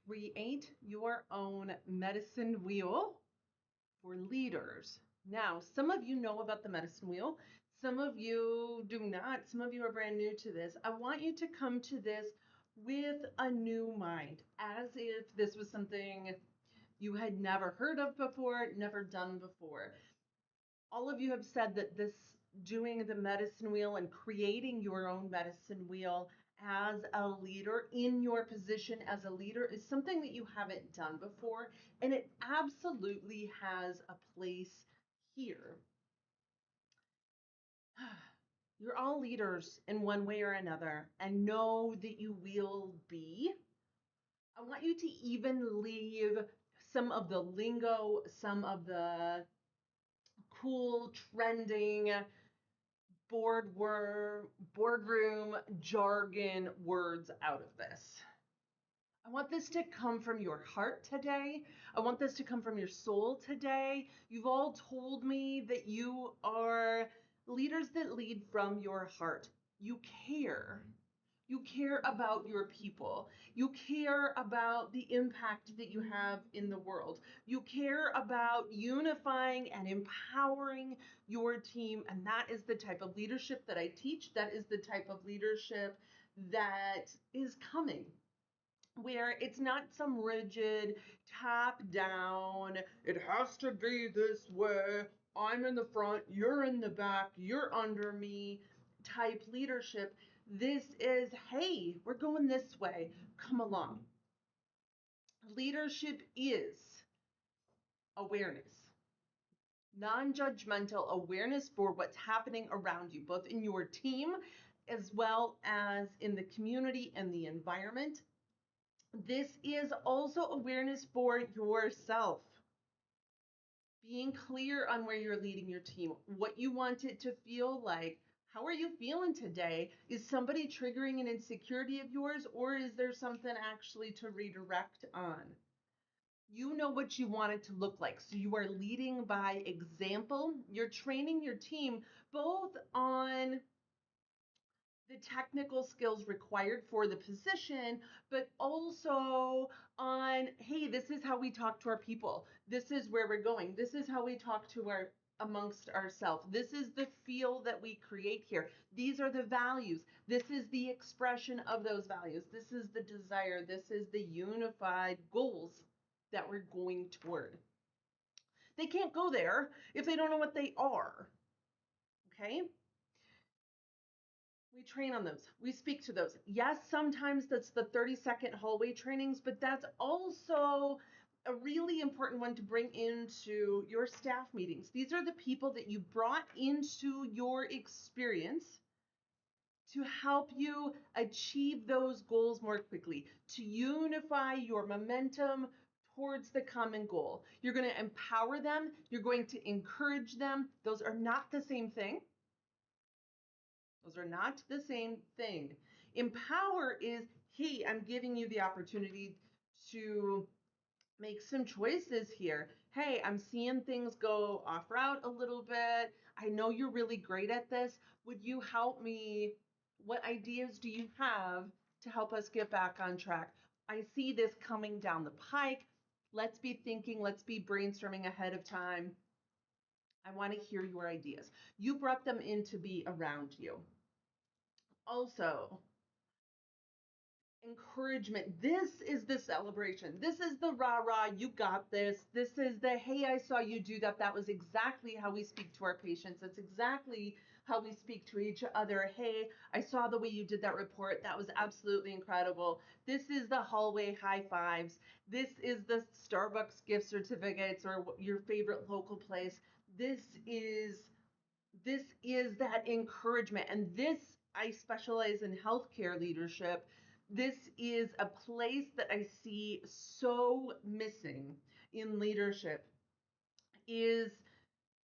Create your own medicine wheel for leaders. Now, some of you know about the medicine wheel. Some of you do not. Some of you are brand new to this. I want you to come to this with a new mind, as if this was something you had never heard of before, never done before. All of you have said that this doing the medicine wheel and creating your own medicine wheel as a leader in your position as a leader is something that you haven't done before, and it absolutely has a place here. You're all leaders in one way or another, and know that you will be. I want you to even leave some of the lingo, some of the cool, trending boardroom jargon words out of this. I want this to come from your heart today. I want this to come from your soul today. You've all told me that you are leaders that lead from your heart. You care. You care about your people. You care about the impact that you have in the world. You care about unifying and empowering your team. And that is the type of leadership that I teach. That is the type of leadership that is coming, where it's not some rigid top down, it has to be this way, I'm in the front, you're in the back, you're under me type leadership. This is, hey, we're going this way, come along. Leadership is awareness, non-judgmental awareness for what's happening around you, both in your team as well as in the community and the environment. This is also awareness for yourself. Being clear on where you're leading your team, what you want it to feel like. How are you feeling today? Is somebody triggering an insecurity of yours, or is there something actually to redirect on? You know what you want it to look like. So you are leading by example. You're training your team both on the technical skills required for the position, but also on, hey, this is how we talk to our people. This is where we're going. This is how we talk to our amongst ourselves. This is the feel that we create here. These are the values. This is the expression of those values. This is the desire. This is the unified goals that we're going toward. They can't go there if they don't know what they are. Okay? We train on those. We speak to those. Yes, sometimes that's the 30-second hallway trainings, but that's also a really important one to bring into your staff meetings. These are the people that you brought into your experience to help you achieve those goals more quickly, to unify your momentum towards the common goal. You're going to empower them. You're going to encourage them. Those are not the same thing. Those are not the same thing. Empower is, hey, I'm giving you the opportunity to make some choices here. Hey, I'm seeing things go off route a little bit. I know you're really great at this. Would you help me? What ideas do you have to help us get back on track? I see this coming down the pike. Let's be thinking, let's be brainstorming ahead of time. I want to hear your ideas. You brought them in to be around you. Also, encouragement. This is the celebration. This is the rah rah, you got this. This is the, hey, I saw you do that. That was exactly how we speak to our patients. That's exactly how we speak to each other. Hey, I saw the way you did that report. That was absolutely incredible. This is the hallway high fives. This is the Starbucks gift certificates or your favorite local place. This is that encouragement. And this, I specialize in healthcare leadership. This is a place that I see so missing in leadership is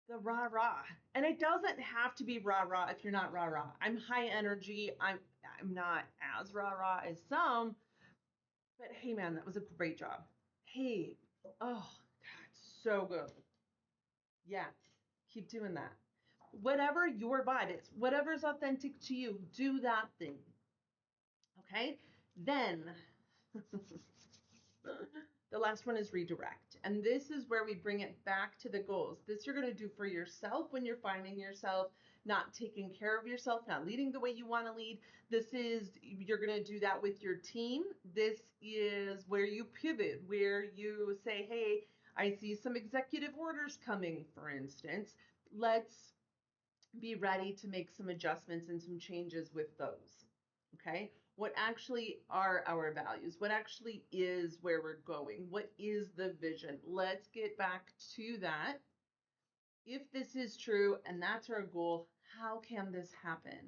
the rah rah. And it doesn't have to be rah rah if you're not rah rah. I'm high energy. I'm not as rah rah as some, but hey man, that was a great job. Hey, oh God, so good. Yeah, keep doing that. Whatever your vibe is, whatever's authentic to you, do that thing. Okay? Then, last one is redirect. And this is where we bring it back to the goals. This you're going to do for yourself when you're finding yourself not taking care of yourself, not leading the way you want to lead. This is, you're going to do that with your team. This is where you pivot, where you say, hey, I see some executive orders coming, for instance. Let's be ready to make some adjustments and some changes with those. Okay? What actually are our values? What actually is where we're going? What is the vision? Let's get back to that. If this is true and that's our goal, how can this happen?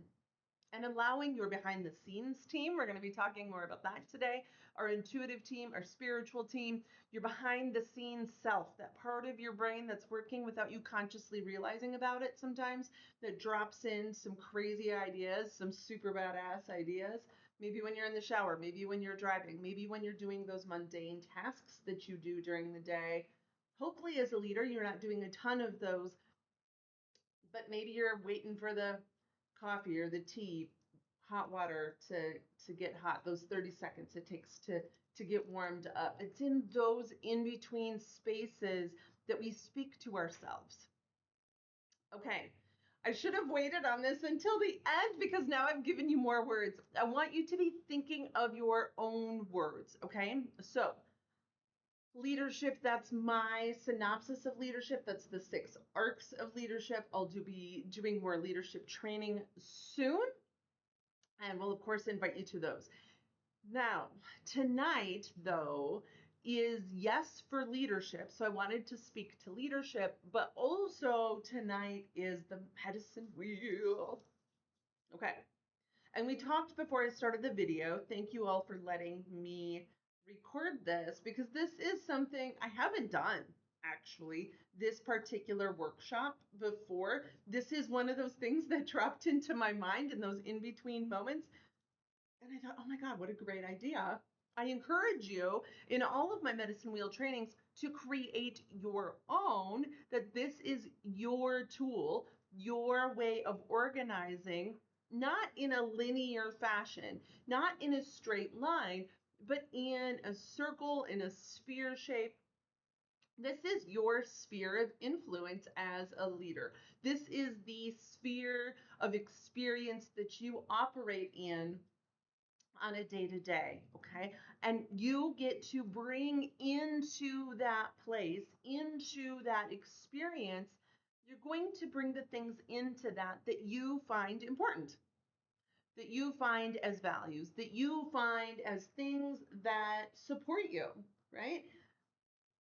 And allowing your behind the scenes team, we're going to be talking more about that today, our intuitive team, our spiritual team, your behind the scenes self, that part of your brain that's working without you consciously realizing about it sometimes, that drops in some crazy ideas, some super badass ideas. Maybe when you're in the shower, maybe when you're driving, maybe when you're doing those mundane tasks that you do during the day. Hopefully, as a leader, you're not doing a ton of those, but maybe you're waiting for the coffee or the tea, hot water to get hot, those 30 seconds it takes to get warmed up. It's in those in between spaces that we speak to ourselves. Okay, I should have waited on this until the end because now I've given you more words. I want you to be thinking of your own words, okay? So leadership, that's my synopsis of leadership. That's the 6 arcs of leadership. I'll be doing more leadership training soon, and we'll of course invite you to those. Now, tonight though is yes for leadership. So I wanted to speak to leadership, but also tonight is the medicine wheel. Okay. And we talked before I started the video. Thank you all for letting me record this because this is something I haven't done actually, this particular workshop before. This is one of those things that dropped into my mind in those in between moments. And I thought, oh my God, what a great idea. I encourage you in all of my medicine wheel trainings to create your own, that this is your tool, your way of organizing, not in a linear fashion, not in a straight line, but in a circle, in a sphere shape. This is your sphere of influence as a leader. This is the sphere of experience that you operate in on a day to day, okay? And you get to bring into that place, into that experience, you're going to bring the things into that you find important, that you find as values, that you find as things that support you, right?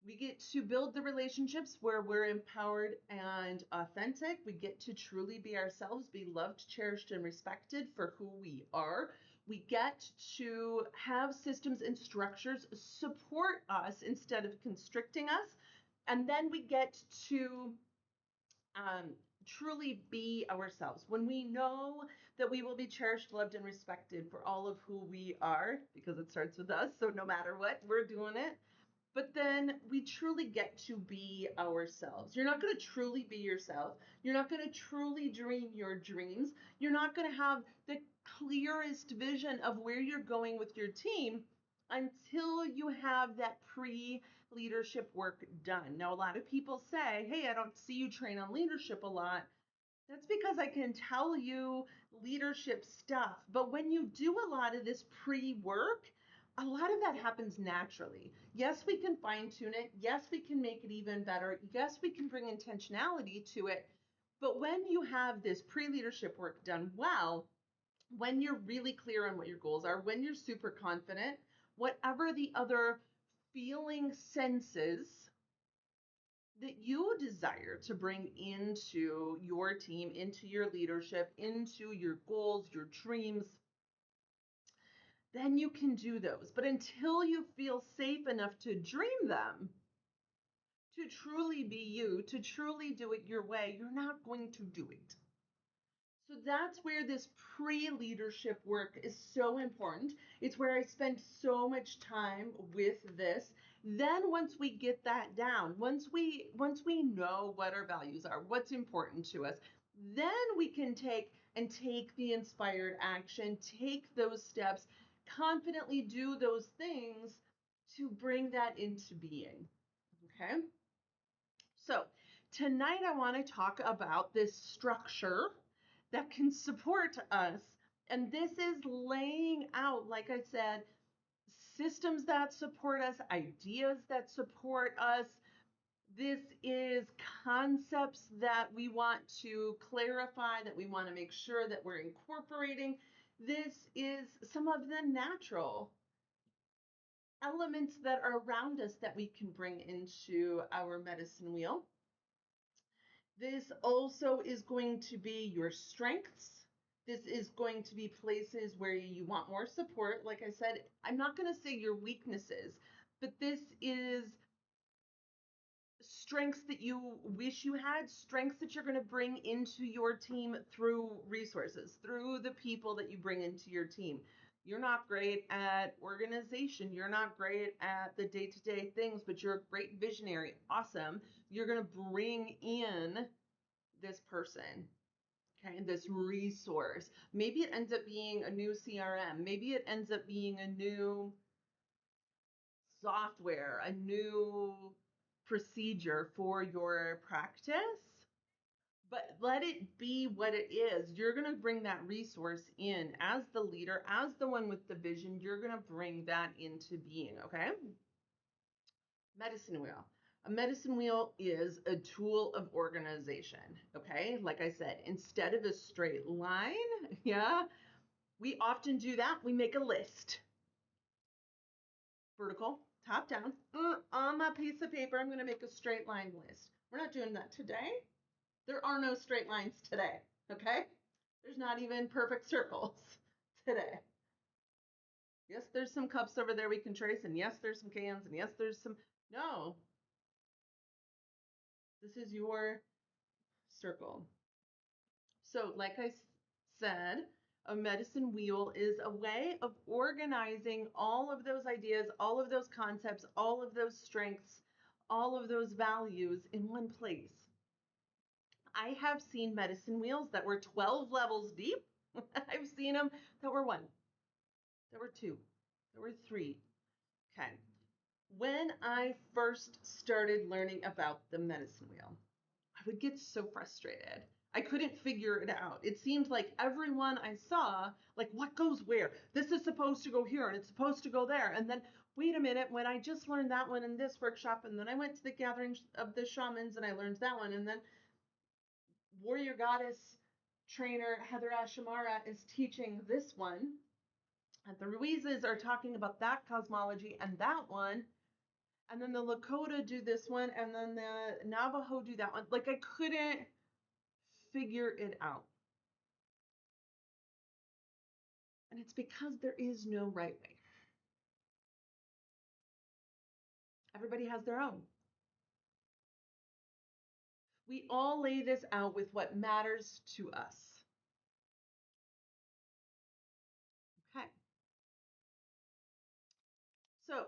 We get to build the relationships where we're empowered and authentic. We get to truly be ourselves, be loved, cherished, and respected for who we are. We get to have systems and structures support us instead of constricting us. And then we get to truly be ourselves. When we know that we will be cherished, loved, and respected for all of who we are, because it starts with us. So no matter what, we're doing it. But then we truly get to be ourselves. You're not going to truly be yourself. You're not going to truly dream your dreams. You're not going to have the clearest vision of where you're going with your team until you have that pre-leadership work done. Now, a lot of people say, hey, I don't see you train on leadership a lot. That's because I can tell you leadership stuff. But when you do a lot of this pre-work, a lot of that happens naturally. Yes, we can fine tune it. Yes, we can make it even better. Yes, we can bring intentionality to it. But when you have this pre-leadership work done well, when you're really clear on what your goals are, when you're super confident, whatever the other feeling senses that you desire to bring into your team, into your leadership, into your goals, your dreams, then you can do those. But until you feel safe enough to dream them, to truly be you, to truly do it your way, you're not going to do it. So that's where this pre-leadership work is so important. It's where I spend so much time with this. Then once we get that down, once we know what our values are, what's important to us, then we can take the inspired action, take those steps, confidently do those things to bring that into being. Okay. So tonight I want to talk about this structure that can support us. And this is laying out, like I said, systems that support us, ideas that support us. This is concepts that we want to clarify, that we want to make sure that we're incorporating. This is some of the natural elements that are around us that we can bring into our medicine wheel. This also is going to be your strengths. This is going to be places where you want more support. Like I said, I'm not going to say your weaknesses, but this is strengths that you wish you had, strengths that you're going to bring into your team through resources, through the people that you bring into your team. You're not great at organization. You're not great at the day-to-day things, but you're a great visionary. Awesome. You're going to bring in this person, okay, this resource. Maybe it ends up being a new CRM. Maybe it ends up being a new software, a new procedure for your practice. But let it be what it is. You're going to bring that resource in as the leader, as the one with the vision. You're going to bring that into being, okay? Medicine wheel. A medicine wheel is a tool of organization, okay? Like I said, instead of a straight line, yeah, we often do that. We make a list. Vertical, top down. On my piece of paper, I'm going to make a straight line list. We're not doing that today. There are no straight lines today, okay? There's not even perfect circles today. Yes, there's some cups over there we can trace, and yes, there's some cans, and yes, there's some, no. This is your circle. So, like I said, a medicine wheel is a way of organizing all of those ideas, all of those concepts, all of those strengths, all of those values in one place. I have seen medicine wheels that were 12 levels deep. I've seen them that were one, that were two, that were three. Okay. When I first started learning about the medicine wheel, I would get so frustrated. I couldn't figure it out. It seemed like everyone I saw, like, what goes where? This is supposed to go here and it's supposed to go there. And then, wait a minute, when I just learned that one in this workshop, and then I went to the gathering of the shamans and I learned that one, and then warrior goddess trainer Heather Ashamara is teaching this one. And the Ruizes are talking about that cosmology and that one. And then the Lakota do this one, and then the Navajo do that one. Like, I couldn't figure it out. And it's because there is no right way. Everybody has their own. We all lay this out with what matters to us. Okay. So,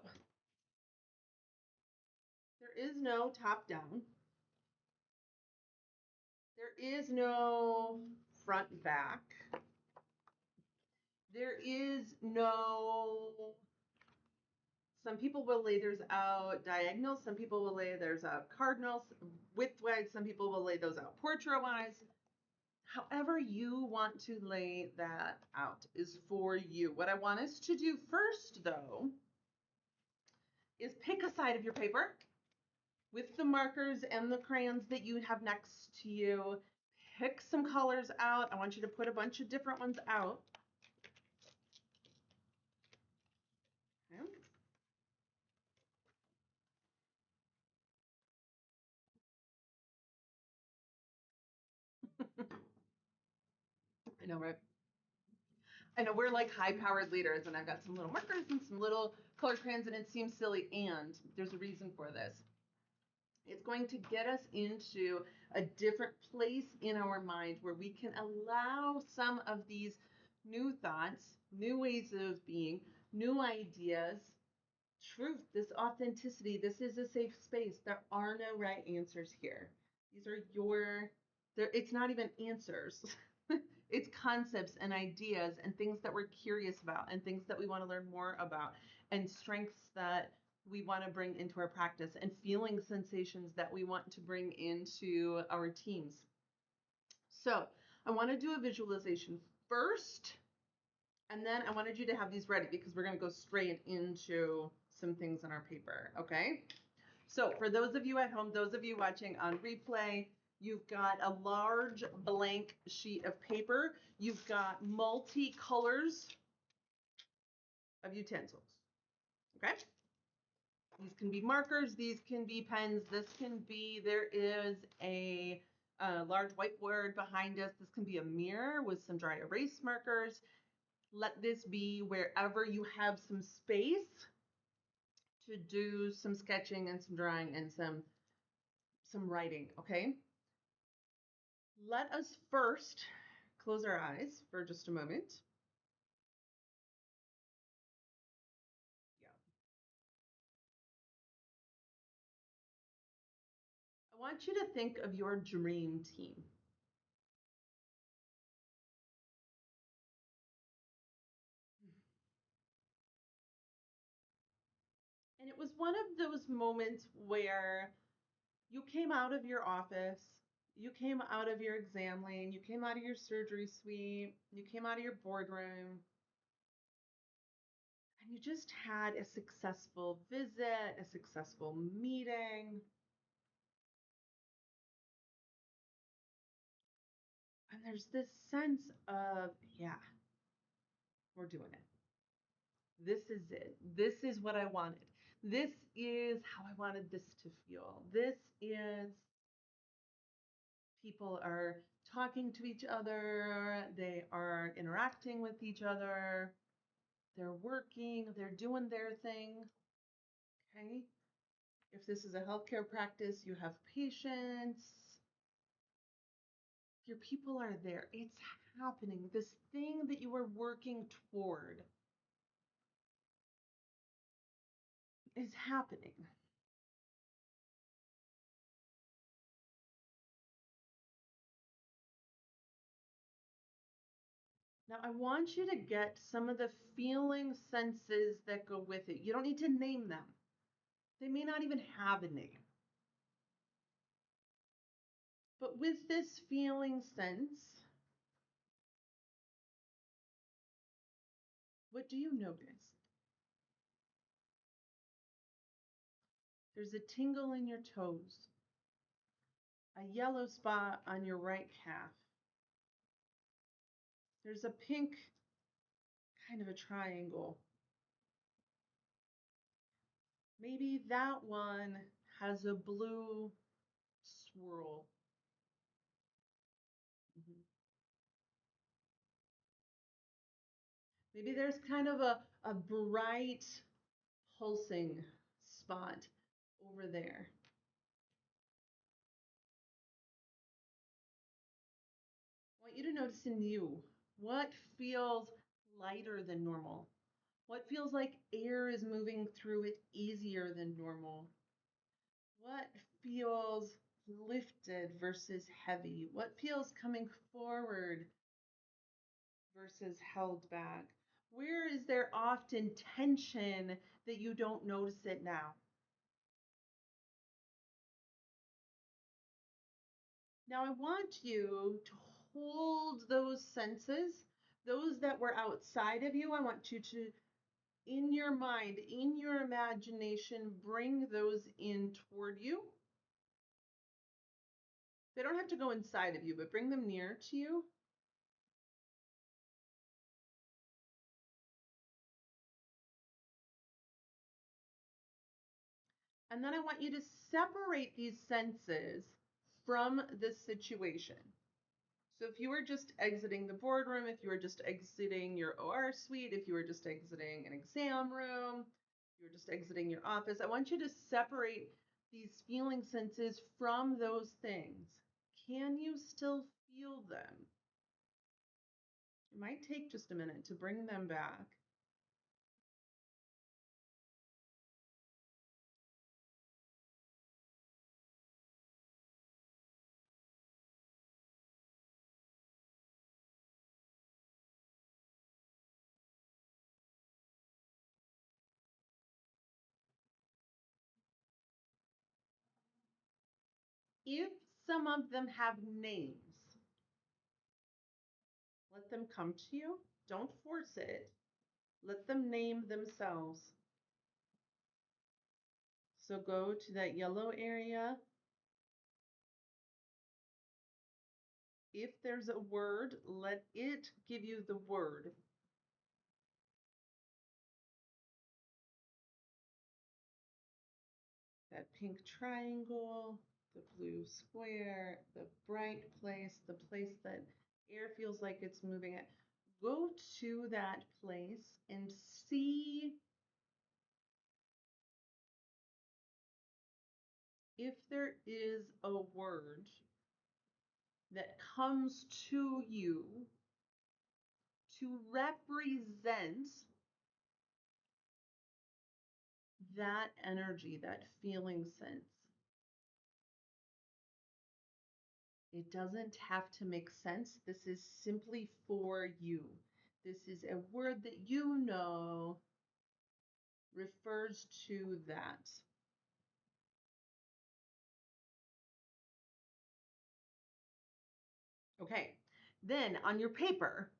there is no top down. There is no front back. There is no, some people will lay theirs out diagonal, some people will lay theirs out cardinal, widthwise, some people will lay those out portrait-wise. However you want to lay that out is for you. What I want us to do first, though, is pick a side of your paper with the markers and the crayons that you have next to you. Pick some colors out. I want you to put a bunch of different ones out. Okay. I know, right? I know we're like high-powered leaders, and I've got some little markers and some little color crayons, and it seems silly, and there's a reason for this. It's going to get us into a different place in our mind where we can allow some of these new thoughts, new ways of being, new ideas, truth, this authenticity. This is a safe space. There are no right answers here. These are it's not even answers. It's concepts and ideas and things that we're curious about and things that we want to learn more about and strengths that we want to bring into our practice and feeling sensations that we want to bring into our teams. So I want to do a visualization first, and then I wanted you to have these ready because we're going to go straight into some things on our paper, okay? So for those of you at home, those of you watching on replay, you've got a large blank sheet of paper. You've got multi-colors of utensils, okay? These can be markers, these can be pens, there is a large whiteboard behind us. This can be a mirror with some dry erase markers. Let this be wherever you have some space to do some sketching and some drawing and some writing, okay? Let us first close our eyes for just a moment. Yeah. I want you to think of your dream team. And it was one of those moments where you came out of your office, you came out of your exam lane, you came out of your surgery suite, you came out of your boardroom, and you just had a successful visit, a successful meeting. And there's this sense of, yeah, we're doing it. This is it. This is what I wanted. This is how I wanted this to feel. This is people are talking to each other, they are interacting with each other, they're working, they're doing their thing. Okay? If this is a healthcare practice, you have patients. Your people are there. It's happening. This thing that you are working toward is happening. Now, I want you to get some of the feeling senses that go with it. You don't need to name them, they may not even have a name. But with this feeling sense, what do you notice? There's a tingle in your toes, a yellow spot on your right calf. There's a pink kind of a triangle. Maybe that one has a blue swirl. Mhm. Maybe there's kind of a bright pulsing spot over there. I want you to notice in you what feels lighter than normal. What feels like air is moving through it easier than normal? What feels lifted versus heavy? What feels coming forward versus held back? Where is there often tension that you don't notice it now? Now, I want you to hold those senses, those that were outside of you. I want you to, in your mind, in your imagination, bring those in toward you. They don't have to go inside of you, but bring them near to you. And then I want you to separate these senses from the situation. So if you were just exiting the boardroom, if you were just exiting your OR suite, if you were just exiting an exam room, if you were just exiting your office, I want you to separate these feeling senses from those things. Can you still feel them? It might take just a minute to bring them back. If some of them have names, let them come to you. Don't force it. Let them name themselves. So go to that yellow area. If there's a word, let it give you the word. That pink triangle, the blue square, the bright place, the place that air feels like it's moving at. Go to that place and see if there is a word that comes to you to represent that energy, that feeling sense. It doesn't have to make sense. This is simply for you. This is a word that you know refers to that. Okay, then on your paper,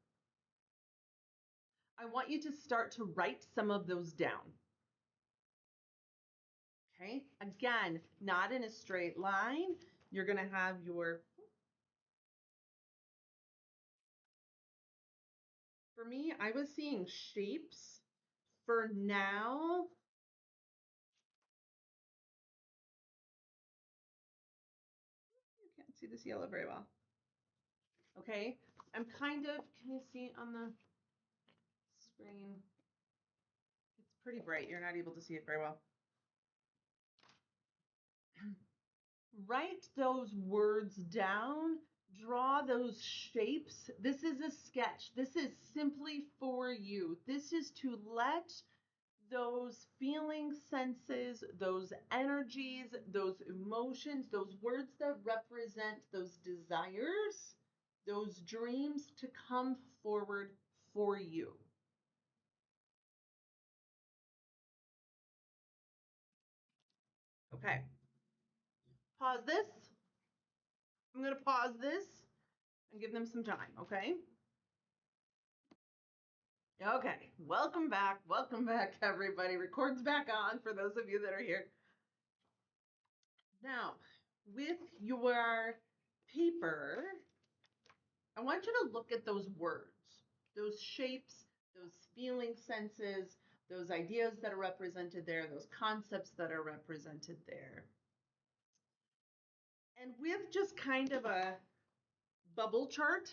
I want you to start to write some of those down. Okay, again, not in a straight line. You're going to have your, for me, I was seeing shapes. For now, you can't see this yellow very well. Okay, I'm kind of, can you see on the screen? It's pretty bright. You're not able to see it very well. Write those words down, draw those shapes. This is a sketch. This is simply for you. This is to let those feeling senses, those energies, those emotions, those words that represent those desires, those dreams to come forward for you. Okay. Pause this. I'm going to pause this and give them some time, okay? Okay, welcome back. Welcome back, everybody. Record's back on for those of you that are here. Now, with your paper, I want you to look at those words, those shapes, those feeling senses, those ideas that are represented there, those concepts that are represented there. And with just kind of a bubble chart,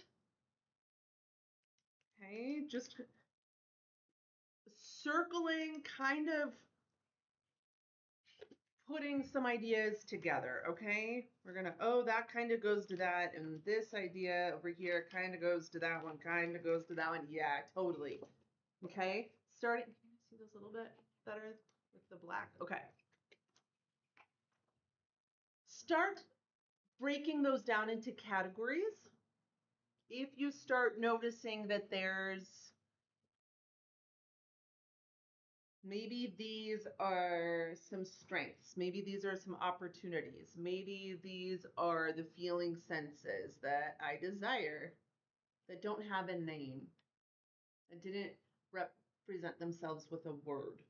okay, just circling, kind of putting some ideas together, okay? We're gonna, oh, that kind of goes to that, and this idea over here kind of goes to that one, kind of goes to that one. Yeah, totally. Okay, starting, can you see this a little bit better with the black? Okay. Start breaking those down into categories. If you start noticing that there's maybe these are some strengths. Maybe these are some opportunities. Maybe these are the feeling senses that I desire that don't have a name, that didn't represent themselves with a word.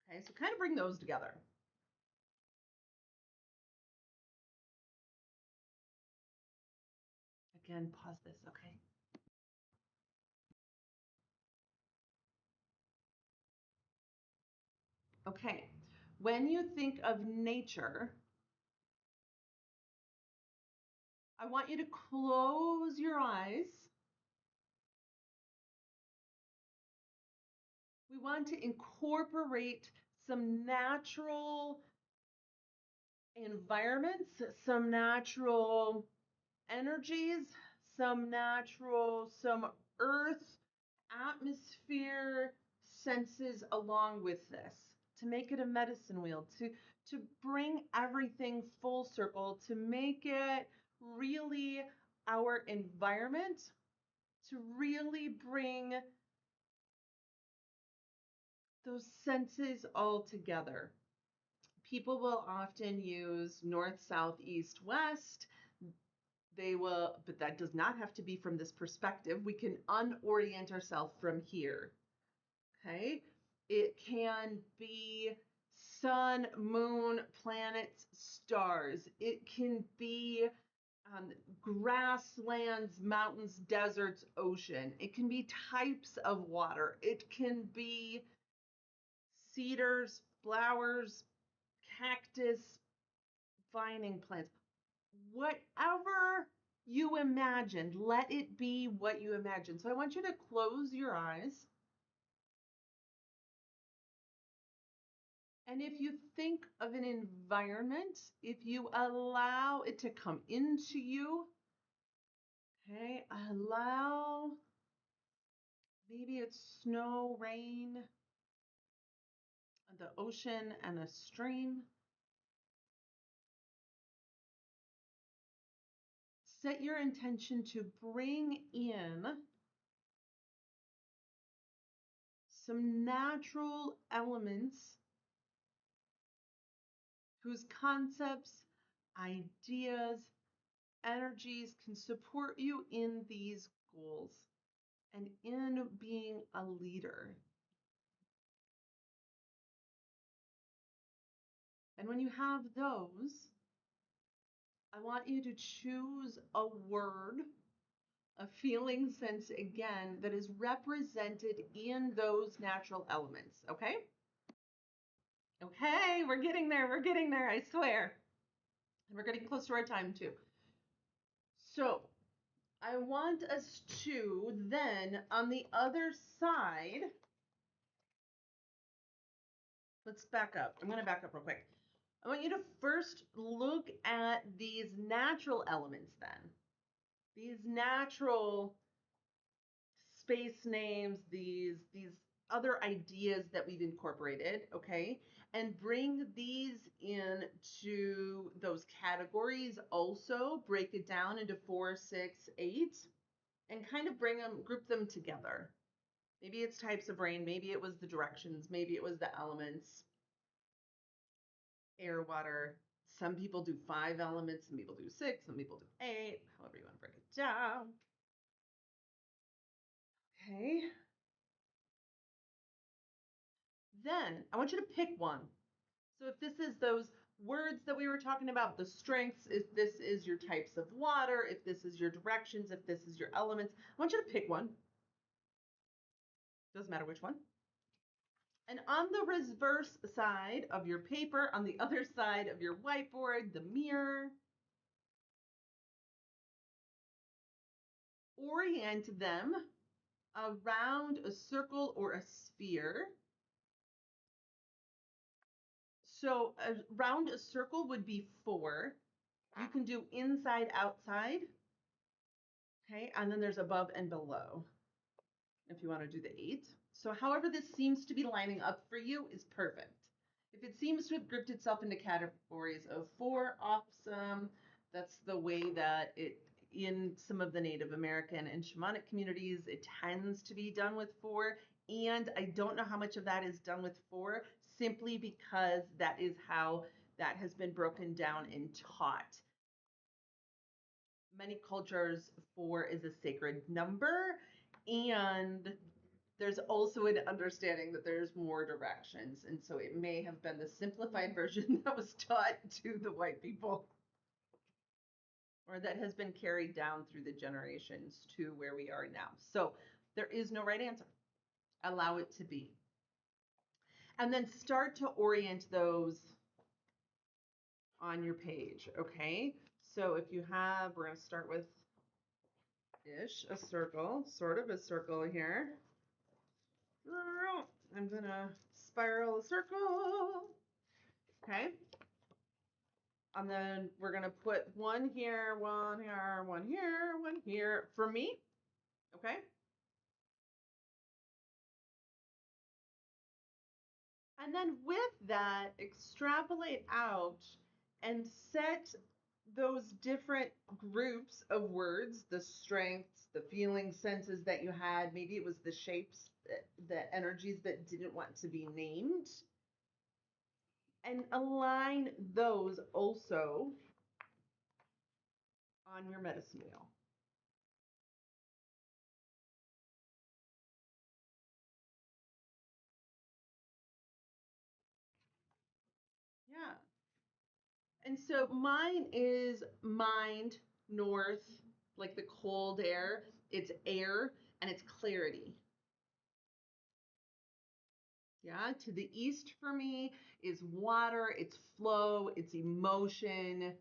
Okay, so kind of bring those together. Again, pause this, okay? Okay, when you think of nature, I want you to close your eyes. We want to incorporate some natural environments, some natural energies, some earth, atmosphere senses along with this to make it a medicine wheel, to bring everything full circle, to make it really our environment, to really bring those senses all together. People will often use north, south, east, west. They will, but that does not have to be from this perspective. We can unorient ourselves from here. Okay. It can be sun, moon, planets, stars. It can be grasslands, mountains, deserts, ocean. It can be types of water. It can be cedars, flowers, cactus, vining plants. Whatever you imagine, let it be what you imagine. So I want you to close your eyes. And if you think of an environment, if you allow it to come into you, okay, allow, maybe it's snow, rain, the ocean, and a stream. Set your intention to bring in some natural elements whose concepts, ideas, energies can support you in these goals and in being a leader. And when you have those, I want you to choose a word, a feeling sense again that is represented in those natural elements, okay? Okay, we're getting there, I swear. And we're getting close to our time too. So I want us to then, on the other side, let's back up. I'm going to back up real quick. I want you to first look at these natural elements then. These natural space names, these other ideas that we've incorporated, okay? And bring these into those categories also, break it down into 4, 6, 8, and kind of group them together. Maybe it's types of rain, maybe it was the directions, maybe it was the elements, air, water. Some people do 5 elements, some people do 6, some people do 8, however you want to break it down. Okay. Then I want you to pick one. So if this is those words that we were talking about, the strengths, if this is your types of water, if this is your directions, if this is your elements, I want you to pick one. Doesn't matter which one. And on the reverse side of your paper, on the other side of your whiteboard, the mirror, orient them around a circle or a sphere. So around a circle would be 4. You can do inside, outside. Okay, and then there's above and below if you want to do the 8. So however this seems to be lining up for you is perfect. If it seems to have grouped itself into categories of 4, awesome. That's the way that it, in some of the Native American and shamanic communities, it tends to be done with 4. And I don't know how much of that is done with 4, simply because that is how that has been broken down and taught. Many cultures, 4 is a sacred number, and there's also an understanding that there's more directions, and so it may have been the simplified version that was taught to the white people, or that has been carried down through the generations to where we are now. So there is no right answer. Allow it to be. And then start to orient those on your page, okay? So if you have, we're going to start with a circle, sort of a circle here. I'm gonna spiral a circle. Okay. And then we're gonna put one here, one here, one here, one here for me. Okay. And then with that, extrapolate out and set those different groups of words, the strengths, the feelings, senses that you had. Maybe it was the shapes, the energies that didn't want to be named. and align those also on your medicine wheel. Yeah. And so mine is mind, north, like the cold air. It's air and it's clarity. Yeah. To the east for me is water, it's flow, it's emotion,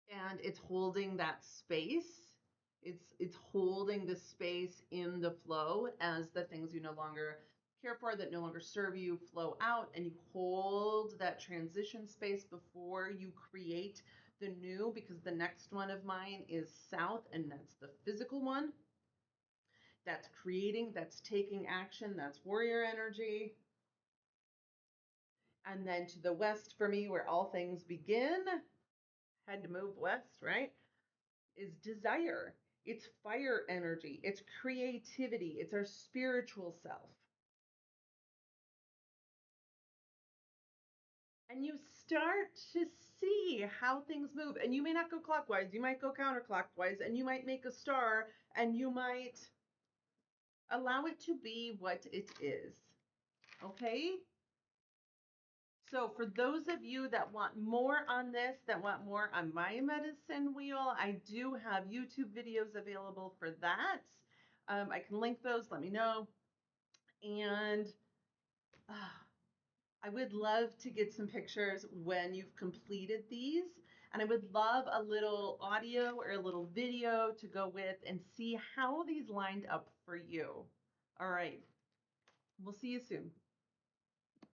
and it's holding that space. It's holding the space in the flow as the things you no longer care for, that no longer serve you, flow out, and you hold that transition space before you create the new, because the next one of mine is south, and that's the physical one. That's creating, that's taking action, that's warrior energy. And then to the west for me, where all things begin, had to move west, right? Is desire. It's fire energy. It's creativity. It's our spiritual self. And you start to see how things move. And you may not go clockwise, you might go counterclockwise, and you might make a star, and you might allow it to be what it is. Okay? So, for those of you that want more on this, that want more on my medicine wheel, I do have YouTube videos available for that. I can link those, let me know. And I would love to get some pictures when you've completed these. And I would love a little audio or a little video to go with and see how these lined up for you. All right. We'll see you soon.